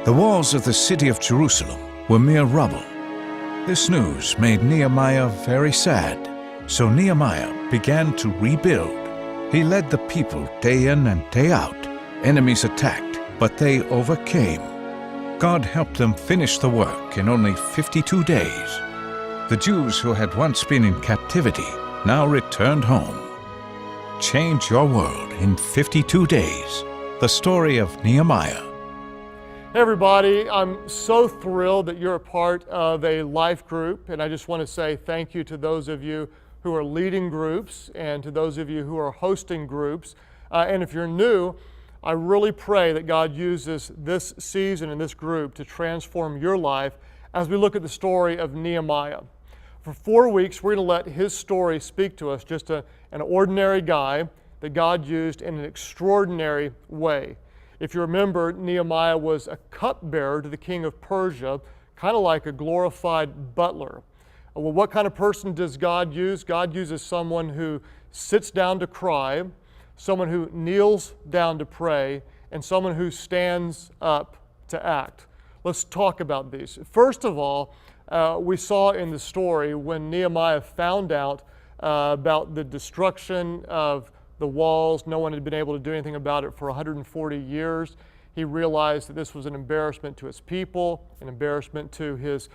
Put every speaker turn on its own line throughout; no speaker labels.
The walls of the city of Jerusalem were mere rubble. This news made Nehemiah very sad. So Nehemiah began to rebuild. He led the people day in and day out. Enemies attacked, but they overcame. God helped them finish the work in only 52 days. The Jews who had once been in captivity now returned home. Change your world in 52 days. The story of Nehemiah.
Hey everybody, I'm so thrilled that you're a part of a life group, and I just want to say thank you to those of you who are leading groups and to those of you who are hosting groups. And if you're new, I really pray that God uses this season and this group to transform your life as we look at the story of Nehemiah. For 4 weeks, we're going to let his story speak to us, just an ordinary guy that God used in an extraordinary way. If you remember, Nehemiah was a cupbearer to the king of Persia, kind of like a glorified butler. Well, what kind of person does God use? God uses someone who sits down to cry, someone who kneels down to pray, and someone who stands up to act. Let's talk about these. First of all, we saw in the story when Nehemiah found out about the destruction of the walls. No one had been able to do anything about it for 140 years. He realized that this was an embarrassment to his people, an embarrassment to his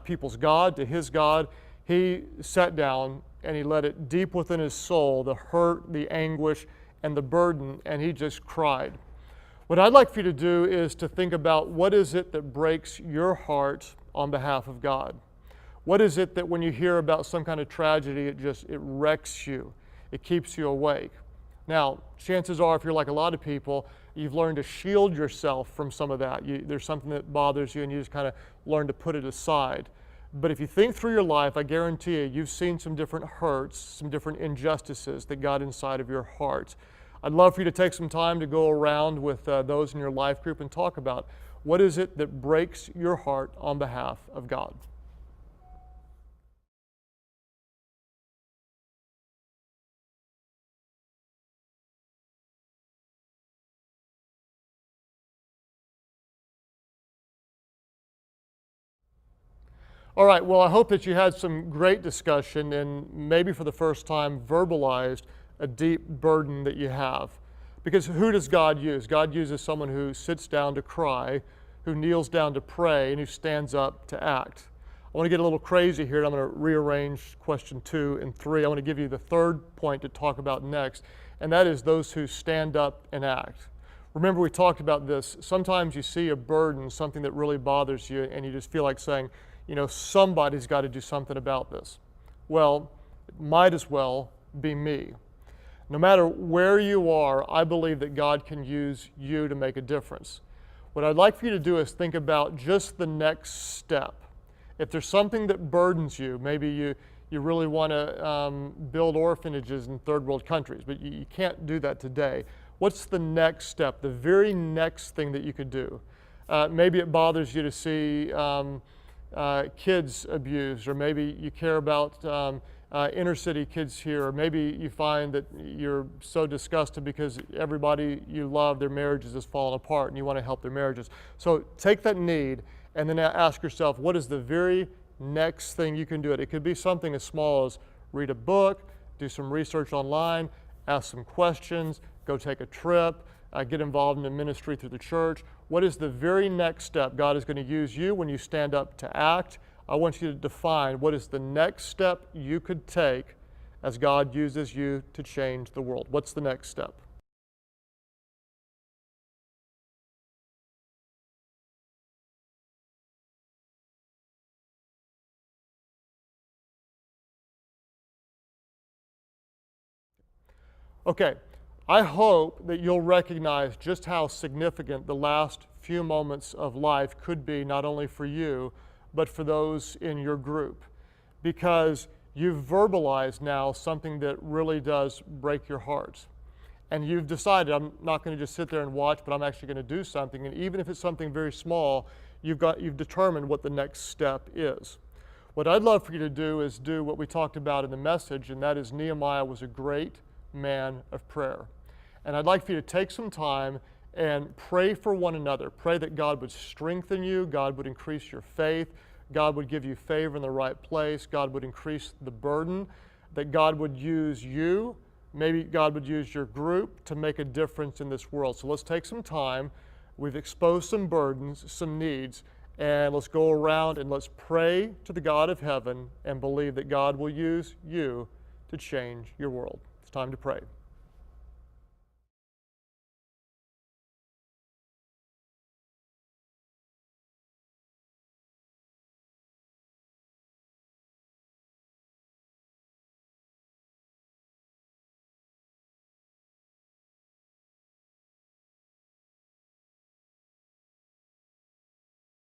people's God, to his God. He sat down and he let it deep within his soul, the hurt, the anguish, and the burden, and he just cried. What I'd like for you to do is to think about what is it that breaks your heart on behalf of God? What is it that when you hear about some kind of tragedy, it wrecks you, it keeps you awake? Now, chances are, if you're like a lot of people, you've learned to shield yourself from some of that. There's something that bothers you and you just kind of learn to put it aside. But if you think through your life, I guarantee you've seen some different hurts, some different injustices that got inside of your heart. I'd love for you to take some time to go around with those in your life group and talk about what is it that breaks your heart on behalf of God. All right, well, I hope that you had some great discussion and maybe for the first time verbalized a deep burden that you have. Because who does God use? God uses someone who sits down to cry, who kneels down to pray, and who stands up to act. I want to get a little crazy here, and I'm going to rearrange question 2 and 3. I want to give you the third point to talk about next, and that is those who stand up and act. Remember, we talked about this. Sometimes you see a burden, something that really bothers you, and you just feel like saying, somebody's got to do something about this. Well, it might as well be me. No matter where you are, I believe that God can use you to make a difference. What I'd like for you to do is think about just the next step. If there's something that burdens you, maybe you really want to build orphanages in third world countries, but you can't do that today. What's the next step, the very next thing that you could do? Maybe it bothers you to see kids abused, or maybe you care about inner city kids here, or maybe you find that you're so disgusted because everybody you love, their marriages has fallen apart and you want to help their marriages. So take that need and then ask yourself, what is the very next thing you can do? It could be something as small as read a book, do some research online, ask some questions, go take a trip, get involved in a ministry through the church. What is the very next step God is going to use you when you stand up to act? I want you to define what is the next step you could take as God uses you to change the world. What's the next step? Okay. I hope that you'll recognize just how significant the last few moments of life could be, not only for you, but for those in your group. Because you've verbalized now something that really does break your heart. And you've decided, I'm not going to just sit there and watch, but I'm actually going to do something. And even if it's something very small, you've determined what the next step is. What I'd love for you to do is do what we talked about in the message, and that is Nehemiah was a great man of prayer. And I'd like for you to take some time and pray for one another. Pray that God would strengthen you, God would increase your faith, God would give you favor in the right place, God would increase the burden, that God would use you, maybe God would use your group to make a difference in this world. So let's take some time. We've exposed some burdens, some needs, and let's go around and let's pray to the God of heaven and believe that God will use you to change your world. It's time to pray.